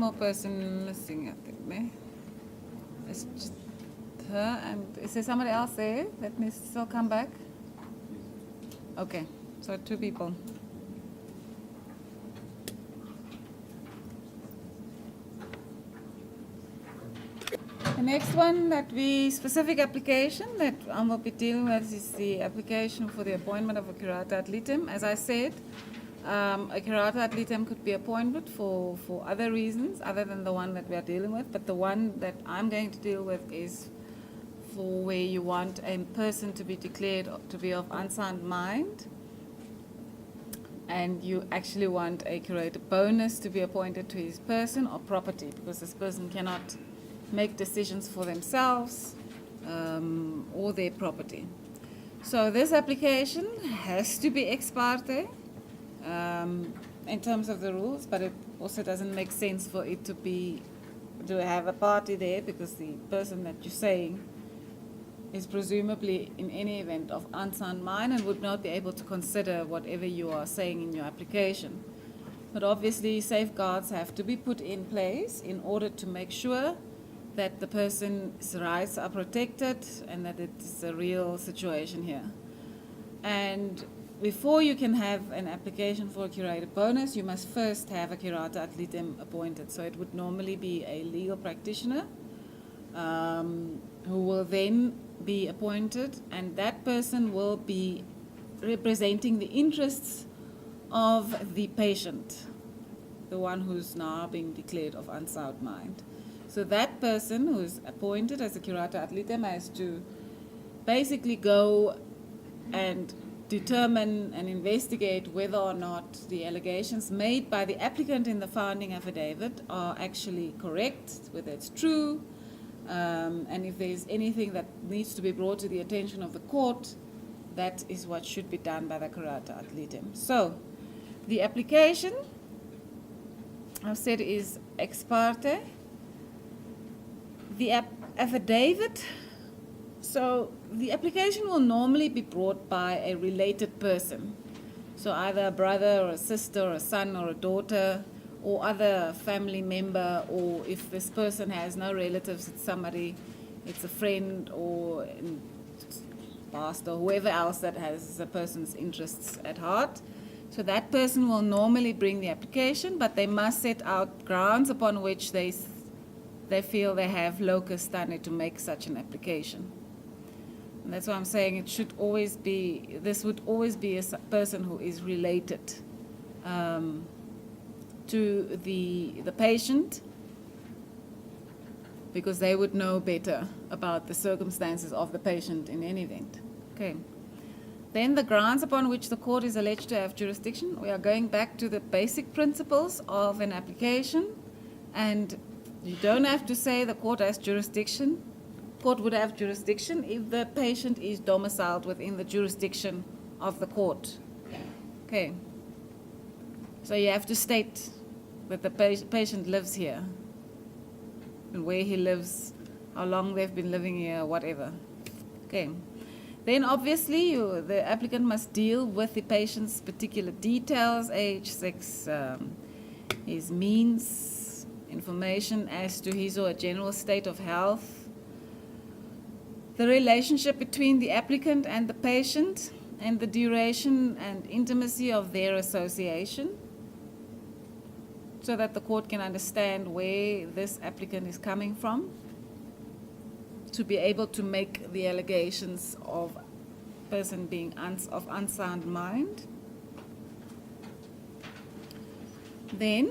more person missing, I think, ne? It's just her, and is there somebody else there that needs to still come back? Okay, so 2 people. The next one that specific application that I will be dealing with is the application for the appointment of a curata ad litem. As I said, a curata ad litem could be appointed for other reasons other than the one that we are dealing with, but the one that I'm going to deal with is for where you want a person to be declared to be of unsound mind, and you actually want a curator bonus to be appointed to his person or property, because this person cannot make decisions for themselves or their property. So this application has to be ex parte in terms of the rules, but it also doesn't make sense for it to have a party there, because the person that you're saying is presumably in any event of unsound mind and would not be able to consider whatever you are saying in your application. But obviously safeguards have to be put in place in order to make sure that the person's rights are protected and that it's a real situation here. And before you can have an application for a curator bonus, you must first have a curata ad litem appointed. So it would normally be a legal practitioner who will then be appointed, and that person will be representing the interests of the patient, the one who's now being declared of unsound mind. So that person who's appointed as a curata ad litem has to basically go and determine and investigate whether or not the allegations made by the applicant in the founding affidavit are actually correct, whether it's true, and if there's anything that needs to be brought to the attention of the court, that is what should be done by the curata ad litem. So the application, I've said, is ex parte. The affidavit, so the application will normally be brought by a related person. So either a brother or a sister or a son or a daughter or other family member, or if this person has no relatives, it's a friend or pastor, whoever else that has the person's interests at heart. So that person will normally bring the application, but they must set out grounds upon which they feel they have locus standi to make such an application. And that's why I'm saying this would always be a person who is related to the patient, because they would know better about the circumstances of the patient in any event. Okay. Then the grounds upon which the court is alleged to have jurisdiction. We are going back to the basic principles of an application, and you don't have to say the court has jurisdiction. Court would have jurisdiction if the patient is domiciled within the jurisdiction of the court. Okay. So you have to state that the patient lives here, and where he lives, how long they've been living here, whatever. Okay. Then obviously the applicant must deal with the patient's particular details: age, sex, his means, information as to his or her general state of health, the relationship between the applicant and the patient, and the duration and intimacy of their association, so that the court can understand where this applicant is coming from, to be able to make the allegations of person being of unsound mind. Then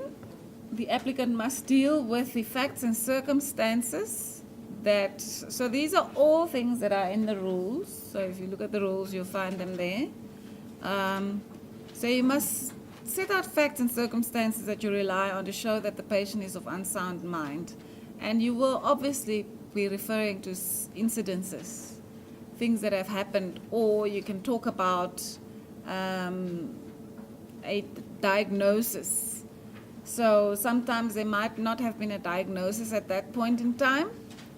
the applicant must deal with the facts and circumstances so these are all things that are in the rules. So if you look at the rules, you'll find them there. So you must set out facts and circumstances that you rely on to show that the patient is of unsound mind. And you will obviously be referring to incidences, things that have happened, or you can talk about a diagnosis. So sometimes there might not have been a diagnosis at that point in time,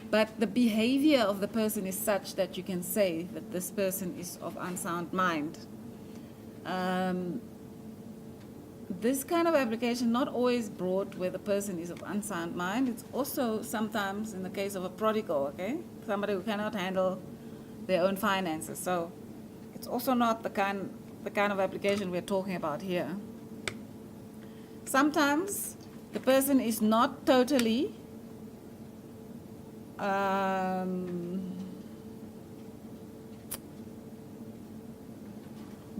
but the behavior of the person is such that you can say that this person is of unsound mind. this kind of application not always brought where the person is of unsound mind. It's also sometimes in the case of a prodigal, okay? Somebody who cannot handle their own finances. So it's also not the kind of application we're talking about here. Sometimes the person is not totally the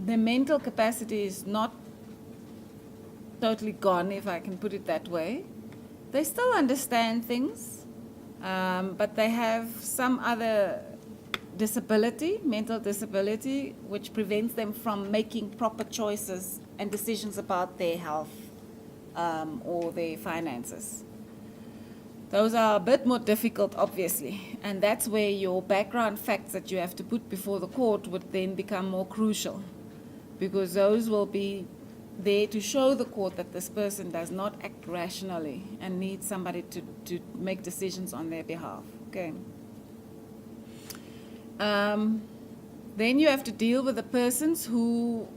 mental capacity is not totally gone, if I can put it that way. They still understand things, but they have some other disability, mental disability, which prevents them from making proper choices and decisions about their health or their finances. Those are a bit more difficult, obviously, and that's where your background facts that you have to put before the court would then become more crucial, because those will be there to show the court that this person does not act rationally and needs somebody to make decisions on their behalf. Okay. Then you have to deal with the persons who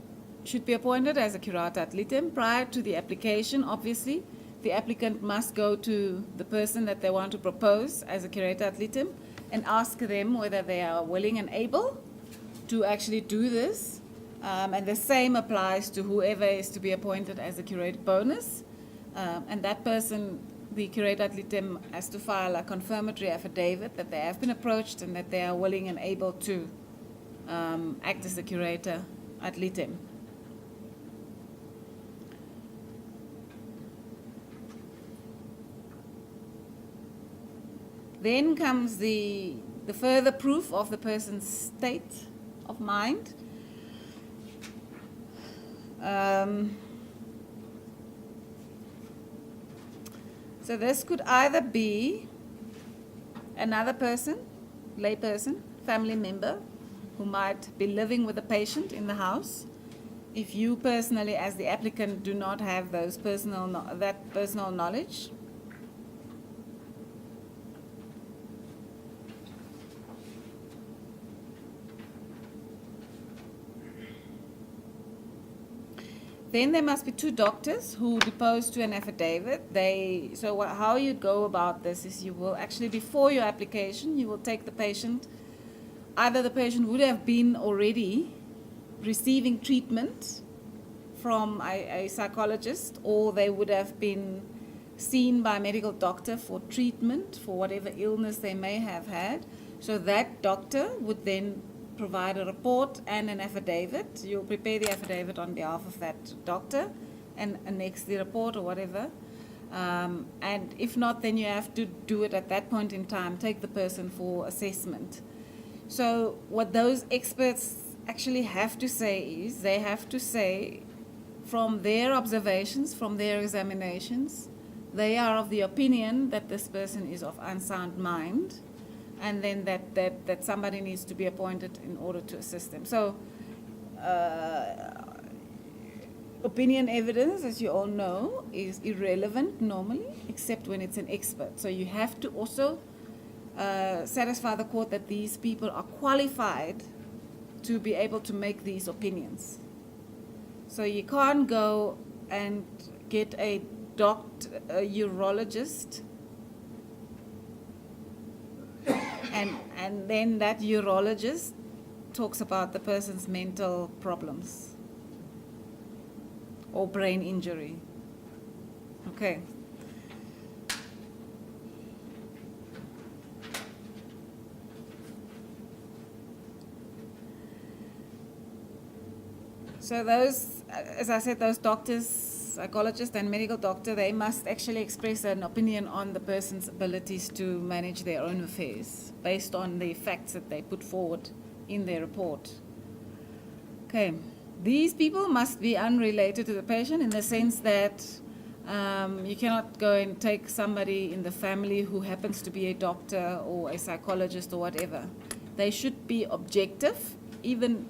should be appointed as a curator ad litem. Prior to the application, obviously, the applicant must go to the person that they want to propose as a curator ad litem and ask them whether they are willing and able to actually do this. And the same applies to whoever is to be appointed as a curator bonus. And that person, the curator ad litem, has to file a confirmatory affidavit that they have been approached and that they are willing and able to act as the curator ad litem. Then comes the further proof of the person's state of mind. So this could either be another person, lay person, family member, who might be living with the patient in the house. If you personally, as the applicant, do not have that personal knowledge. Then there must be two doctors who depose to an affidavit. So how you go about this is you will actually, before your application, you will take the patient. Either the patient would have been already receiving treatment from a psychologist, or they would have been seen by a medical doctor for treatment for whatever illness they may have had. So that doctor would then provide a report and an affidavit. You'll prepare the affidavit on behalf of that doctor and annex the report or whatever. And if not, then you have to do it at that point in time, take the person for assessment. So what those experts actually have to say is, they have to say from their observations, from their examinations, they are of the opinion that this person is of unsound mind, and then that somebody needs to be appointed in order to assist them. So opinion evidence, as you all know, is irrelevant normally, except when it's an expert. So you have to also satisfy the court that these people are qualified to be able to make these opinions. So you can't go and get a urologist, and then that urologist talks about the person's mental problems or brain injury. Okay. So those, as I said, those doctors, psychologist and medical doctor, they must actually express an opinion on the person's abilities to manage their own affairs based on the facts that they put forward in their report. Okay, these people must be unrelated to the patient in the sense that you cannot go and take somebody in the family who happens to be a doctor or a psychologist or whatever. They should be objective, even,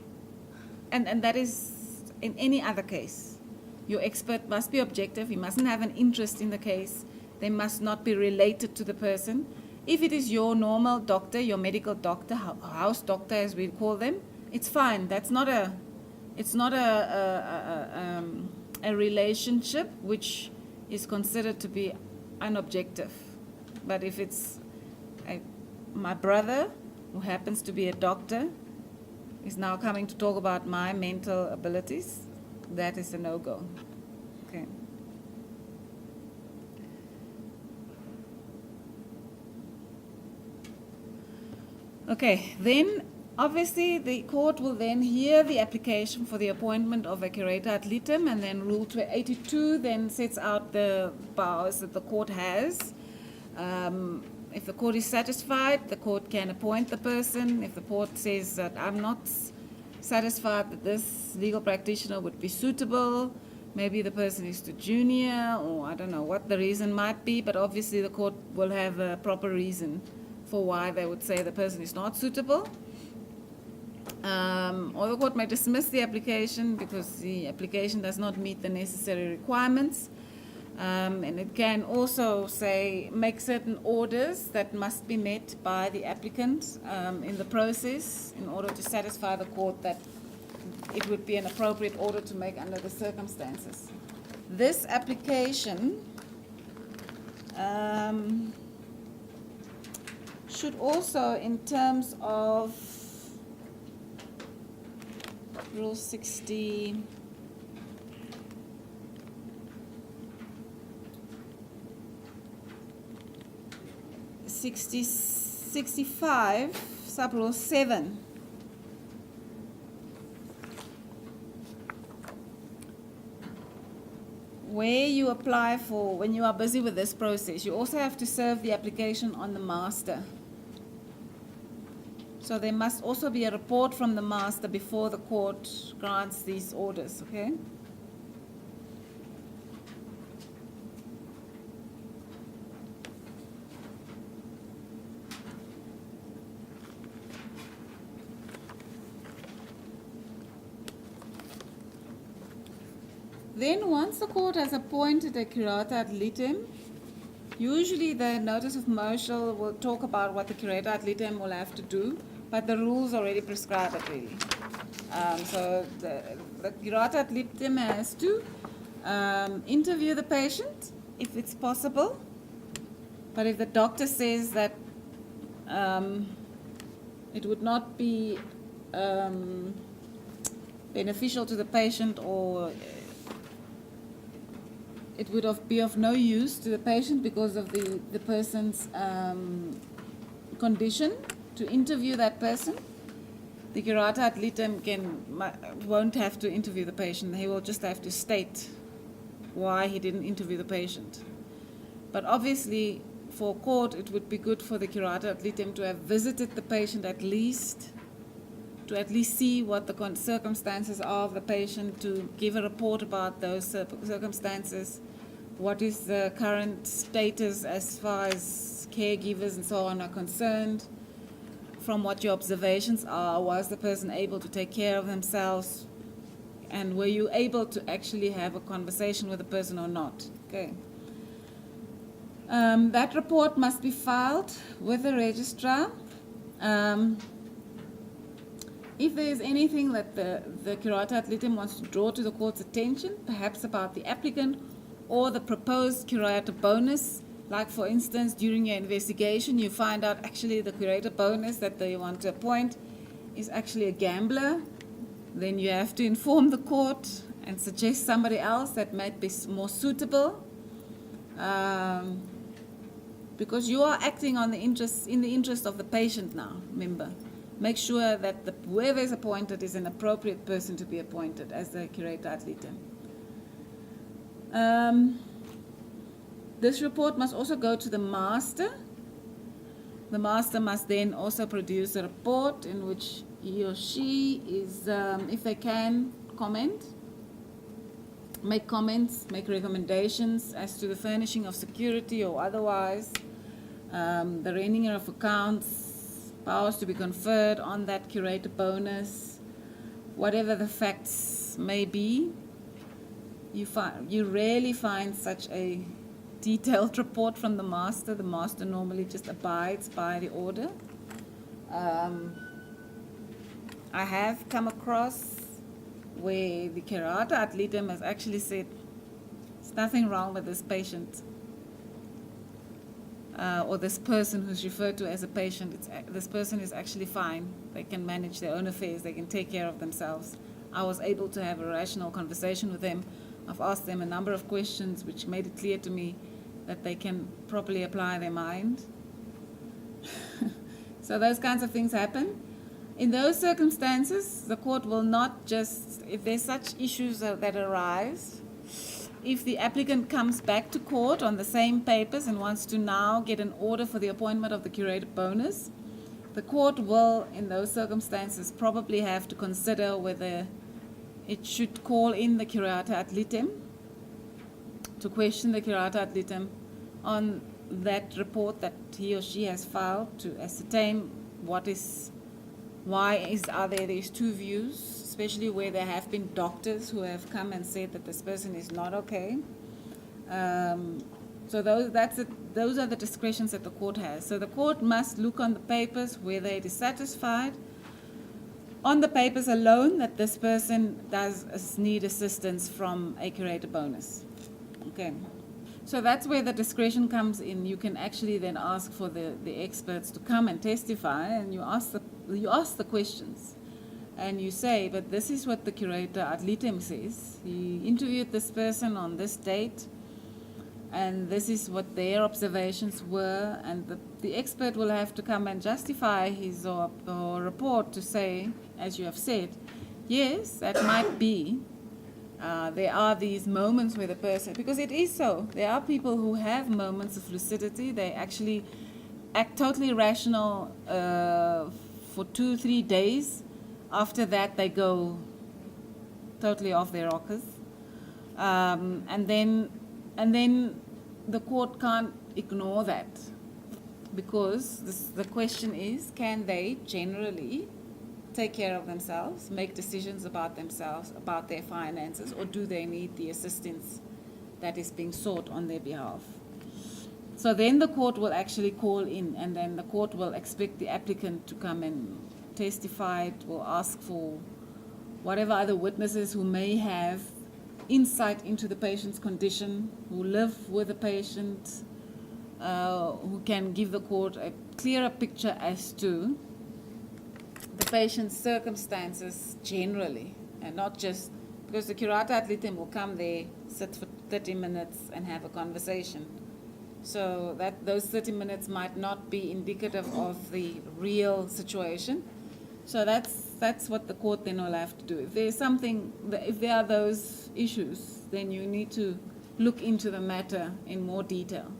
and that is in any other case. Your expert must be objective. He mustn't have an interest in the case. They must not be related to the person. If it is your normal doctor, your medical doctor, house doctor as we call them, it's fine. That's not a a relationship which is considered to be unobjective. But if it's my brother, who happens to be a doctor, is now coming to talk about my mental abilities, that is a no-go. Okay. Okay, then obviously the court will then hear the application for the appointment of a curator ad litem, and then Rule 82 then sets out the powers that the court has. If the court is satisfied, the court can appoint the person. If the court says that I'm not satisfied that this legal practitioner would be suitable, maybe the person is too junior, or I don't know what the reason might be, but obviously the court will have a proper reason for why they would say the person is not suitable. Or the court may dismiss the application because the application does not meet the necessary requirements. And it can also make certain orders that must be met by the applicant in the process in order to satisfy the court that it would be an appropriate order to make under the circumstances. This application should also, in terms of Rule 60, '65, sub-rule 7. Where you apply for, when you are busy with this process, you also have to serve the application on the master. So there must also be a report from the master before the court grants these orders, okay? Then once the court has appointed a curator ad litem, usually the notice of motion will talk about what the curator ad litem will have to do, but the rules already prescribe it really. So the curator ad litem has to interview the patient if it's possible, but if the doctor says that it would not be beneficial to the patient, or it would be of no use to the patient because of the person's condition to interview that person, the curator ad litem won't have to interview the patient. He will just have to state why he didn't interview the patient. But obviously, for court, it would be good for the curator ad litem to have visited the patient at least, to at least see what the circumstances are of the patient, to give a report about those circumstances, what is the current status as far as caregivers and so on are concerned, from what your observations are, was the person able to take care of themselves, and were you able to actually have a conversation with the person or not, okay? That report must be filed with the registrar. If there is anything that the curator ad litem wants to draw to the court's attention, perhaps about the applicant or the proposed curator bonus, like for instance, during your investigation, you find out actually the curator bonus that they want to appoint is actually a gambler, then you have to inform the court and suggest somebody else that might be more suitable, because you are acting in the interest of the patient now, remember. Make sure that whoever is appointed is an appropriate person to be appointed as the curator ad litem. This report must also go to the master. The master must then also produce a report in which he or she is, if they can, make comments, make recommendations as to the furnishing of security or otherwise, the rendering of accounts, powers to be conferred on that curator bonus, whatever the facts may be. You rarely find such a detailed report from the master. The master normally just abides by the order. I have come across where the curator ad litem has actually said there's nothing wrong with this patient or this person who's referred to as a patient. This person is actually fine. They can manage their own affairs. They can take care of themselves. I was able to have a rational conversation with them. I've asked them a number of questions which made it clear to me that they can properly apply their mind. So those kinds of things happen. In those circumstances, the court will not just, if there's such issues that arise, if the applicant comes back to court on the same papers and wants to now get an order for the appointment of the curated bonus, the court will, in those circumstances, probably have to consider whether it should call in the curator ad litem to question the curator ad litem on that report that he or she has filed to ascertain are there these two views, especially where there have been doctors who have come and said that this person is not okay. So those are the discretions that the court has. So the court must look on the papers whether it is satisfied on the papers alone that this person does need assistance from a curator bonus. Okay. So that's where the discretion comes in. You can actually then ask for the experts to come and testify, and you ask the questions. And you say, but this is what the curator ad litem says. He interviewed this person on this date, and this is what their observations were, and the expert will have to come and justify his or report to say, as you have said, yes, that might be. There are these moments where the person, because it is so, there are people who have moments of lucidity. They actually act totally rational for 2-3 days. After that, they go totally off their rockers. And then the court can't ignore that, because the question is, can they generally take care of themselves, make decisions about themselves, about their finances, or do they need the assistance that is being sought on their behalf? So then the court will actually call in, and then the court will expect the applicant to come and testify. It will ask for whatever other witnesses who may have insight into the patient's condition, who live with the patient, who can give the court a clearer picture as to the patient's circumstances generally, and not just because the curator ad litem will come there, sit for 30 minutes and have a conversation. So that those 30 minutes might not be indicative of the real situation. So that's what the court then will have to do. If there's something, if there are those issues, then you need to look into the matter in more detail.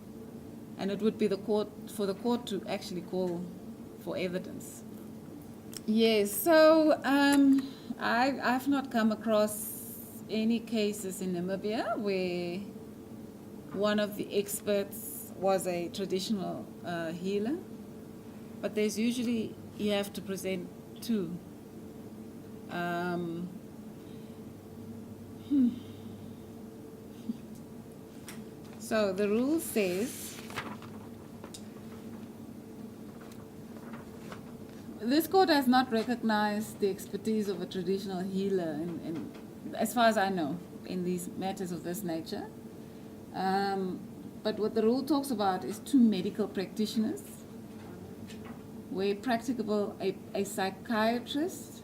And it would be for the court to actually call for evidence. Yes, so I've not come across any cases in Namibia where one of the experts was a traditional healer, but there's usually, you have to present two. So the rule says, this court has not recognized the expertise of a traditional healer, as far as I know, in these matters of this nature. But what the rule talks about is two medical practitioners, where practicable, a psychiatrist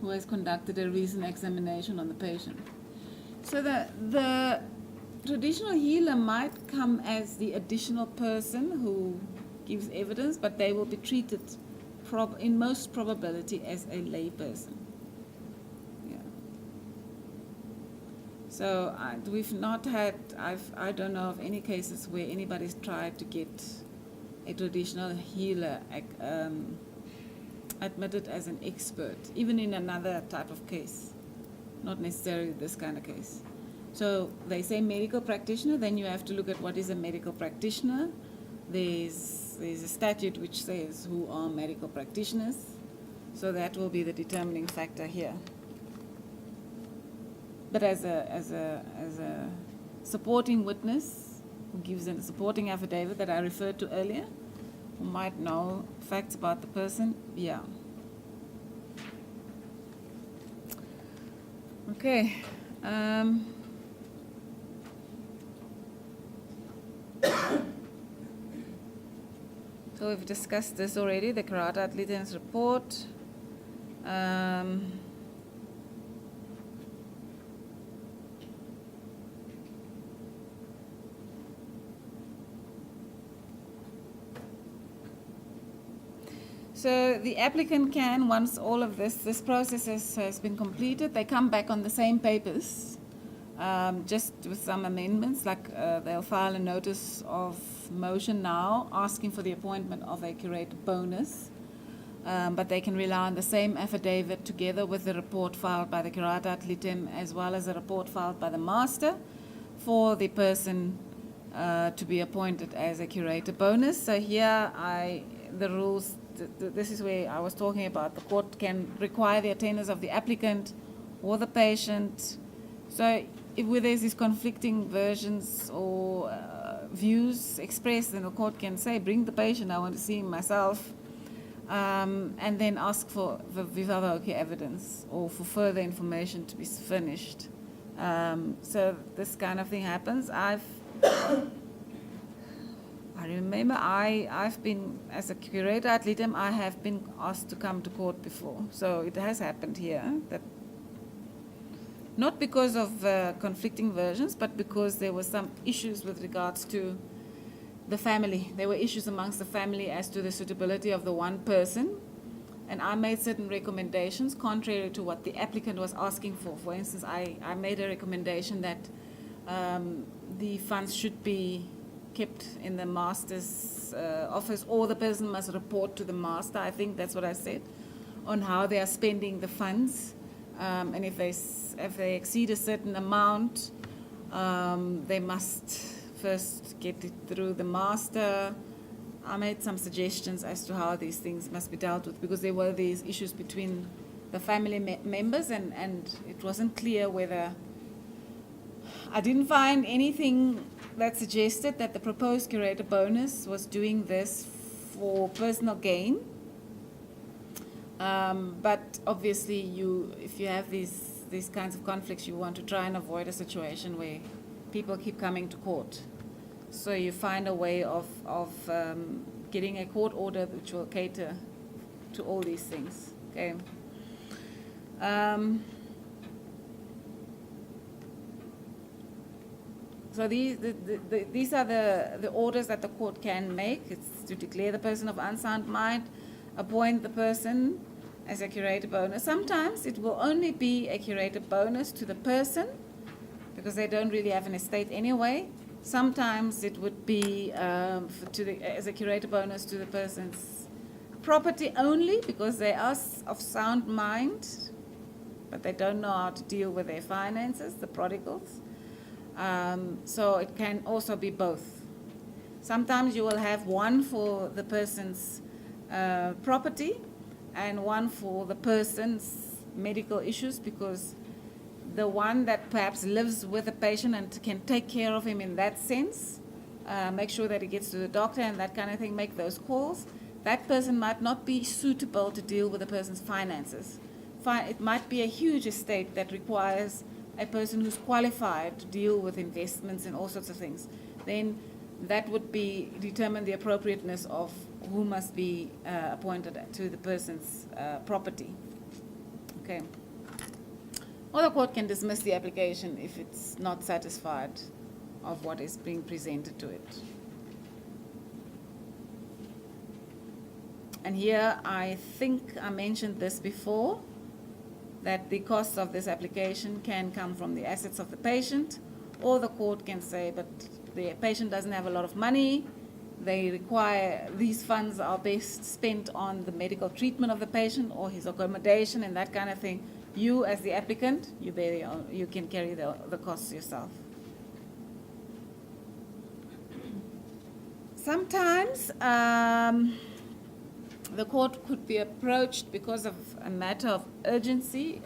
who has conducted a recent examination on the patient. So the traditional healer might come as the additional person who gives evidence, but they will be treated in most probability as a lay person. Yeah. So we've not had, I don't know of any cases where anybody's tried to get a traditional healer admitted as an expert, even in another type of case, not necessarily this kind of case. So they say medical practitioner, then you have to look at what is a medical practitioner. There's a statute which says who are medical practitioners, so that will be the determining factor here. But as a supporting witness who gives a supporting affidavit that I referred to earlier, who might know facts about the person, yeah. Okay. So we've discussed this already, the Karate Athletics report. So the applicant can, once all of this process has been completed, they come back on the same papers, just with some amendments, like they'll file a notice of motion now asking for the appointment of a curator bonus, but they can rely on the same affidavit together with the report filed by the Karate Athletics as well as a report filed by the master for the person to be appointed as a curator bonus. So here the rules, this is where I was talking about. The court can require the attendance of the applicant or the patient. So where there's these conflicting versions or views expressed, then the court can say, bring the patient, I want to see him myself, and then ask for the viva voce evidence or for further information to be furnished. So this kind of thing happens. I remember I've been, as a curator ad litem, I have been asked to come to court before. So it has happened here, that not because of conflicting versions, but because there were some issues with regards to the family. There were issues amongst the family as to the suitability of the one person. And I made certain recommendations contrary to what the applicant was asking for. For instance, I made a recommendation that the funds should be kept in the master's office, or the person must report to the master. I think that's what I said, on how they are spending the funds. And if they exceed a certain amount, they must first get it through the master. I made some suggestions as to how these things must be dealt with, because there were these issues between the family members, and it wasn't clear whether... I didn't find anything that suggested that the proposed curator bonus was doing this for personal gain. But obviously, if you have these kinds of conflicts, you want to try and avoid a situation where people keep coming to court. So you find a way of getting a court order which will cater to all these things. Okay. So these are the orders that the court can make. It's to declare the person of unsound mind, appoint the person as a curator bonus. Sometimes it will only be a curator bonus to the person, because they don't really have an estate anyway. Sometimes it would be as a curator bonus to the person's property only, because they are of sound mind, but they don't know how to deal with their finances, the prodigals. So it can also be both. Sometimes you will have one for the person's property and one for the person's medical issues, because the one that perhaps lives with the patient and can take care of him in that sense, make sure that he gets to the doctor and that kind of thing, make those calls, that person might not be suitable to deal with the person's finances. It might be a huge estate that requires a person who's qualified to deal with investments and all sorts of things. Then that would determine the appropriateness of who must be appointed to the person's property. Okay. Or the court can dismiss the application if it's not satisfied of what is being presented to it. And here, I think I mentioned this before, that the costs of this application can come from the assets of the patient, or the court can say, but the patient doesn't have a lot of money, these funds are best spent on the medical treatment of the patient or his accommodation and that kind of thing. You, as the applicant, you can carry the costs yourself. Sometimes the court could be approached because of a matter of urgency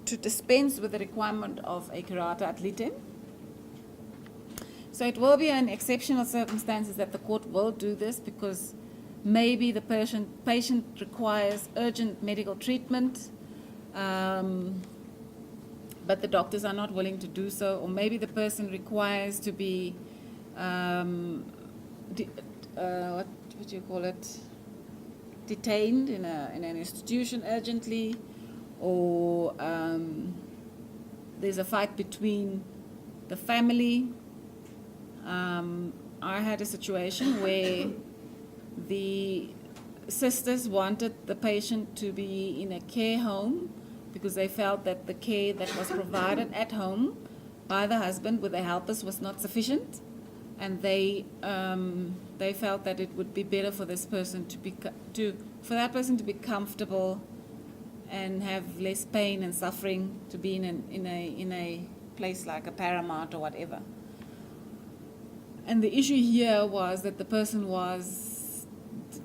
to dispense with the requirement of a curata ad litem. So it will be in exceptional circumstances that the court will do this, because maybe the patient requires urgent medical treatment, but the doctors are not willing to do so, or maybe the person requires to be, what do you call it, detained in an institution urgently, or there's a fight between the family. I had a situation where the sisters wanted the patient to be in a care home because they felt that the care that was provided at home by the husband with the helpers was not sufficient, and they felt that it would be better for this person for that person to be comfortable and have less pain and suffering, to be in a place like a Paramount or whatever. And the issue here was that the person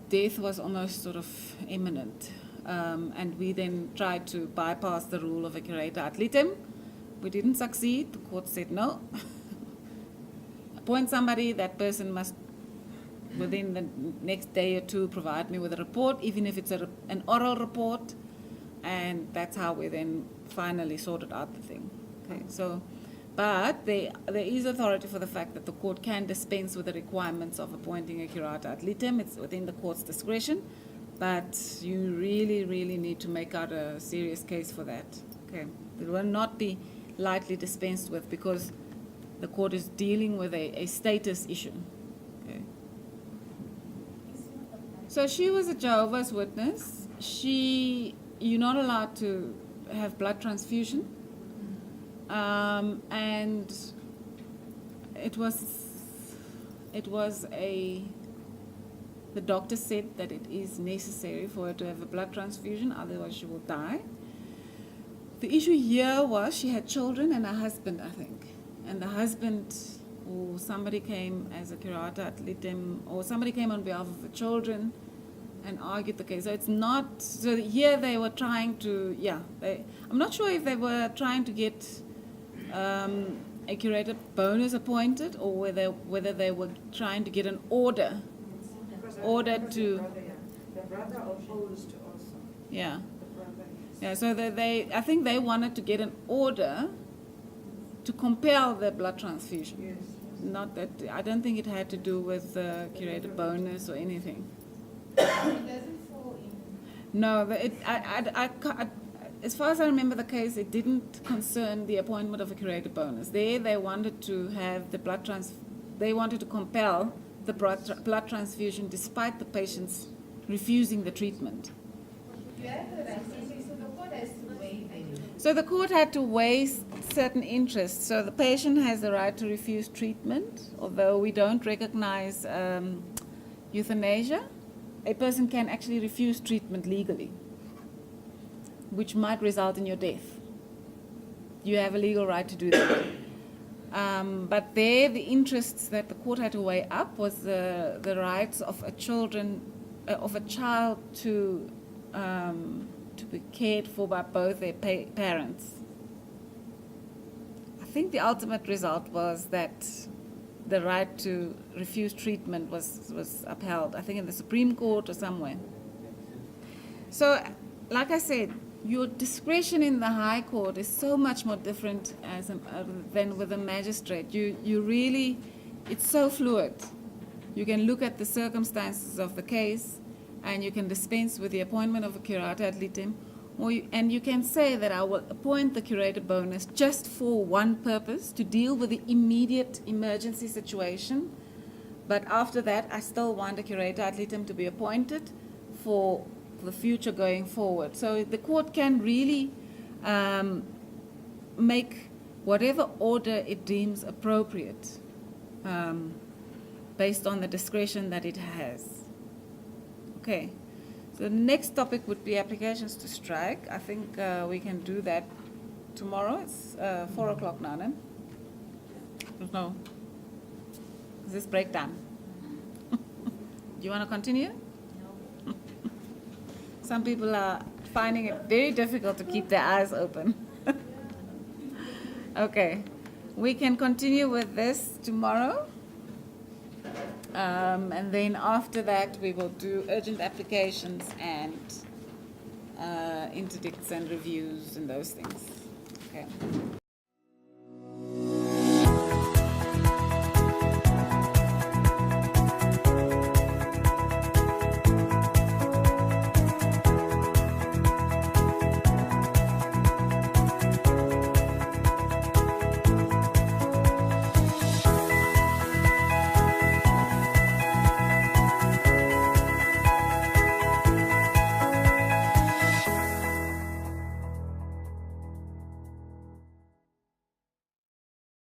death was almost sort of imminent. And we then tried to bypass the rule of a curator ad litem. We didn't succeed. The court said no. Appoint somebody. That person must, within the next day or two, provide me with a report, even if it's an oral report. And that's how we then finally sorted out the thing. Okay, so, but there is authority for the fact that the court can dispense with the requirements of appointing a curator ad litem. It's within the court's discretion, but you really, really need to make out a serious case for that. Okay, it will not be lightly dispensed with because the court is dealing with a status issue. Okay. So she was a Jehovah's Witness. You're not allowed to have blood transfusion. And the doctor said that it is necessary for her to have a blood transfusion, otherwise she will die. The issue here was she had children and a husband, I think. And the husband, or somebody came as a curator ad litem, or somebody came on behalf of the children and argued the case. So it's not, so here they were trying to, I'm not sure if they were trying to get a curator bonus appointed, or whether they were trying to get an order to. The brother opposed also. Yeah. The brother is. Yeah. So I think they wanted to get an order to compel the blood transfusion. Yes. Not that, I don't think it had to do with the curator bonus or anything. It doesn't fall in. No, as far as I remember the case, it didn't concern the appointment of a curator bonus. They wanted to have the they wanted to compel the blood transfusion despite the patients refusing the treatment. You have the right, so the court has to weigh them. So the court had to weigh certain interests. So the patient has the right to refuse treatment, although we don't recognize euthanasia. A person can actually refuse treatment legally, which might result in your death. You have a legal right to do that. But there, the interests that the court had to weigh up was the rights of a child to be cared for by both their parents. I think the ultimate result was that the right to refuse treatment was upheld, I think in the Supreme Court or somewhere. So, like I said, your discretion in the High Court is so much more different than with a magistrate. You really, it's so fluid. You can look at the circumstances of the case, and you can dispense with the appointment of a curator ad litem, and you can say that I will appoint the curator bonus just for one purpose, to deal with the immediate emergency situation. But after that, I still want a curator ad litem to be appointed for the future going forward. So the court can really make whatever order it deems appropriate based on the discretion that it has. Okay. So the next topic would be applications to strike. I think we can do that tomorrow. It's 4 o'clock now, no? No. Is this breakdown? Do you want to continue? No. Some people are finding it very difficult to keep their eyes open. Okay. We can continue with this tomorrow. And then after that, we will do urgent applications and interdicts and reviews and those things. Okay.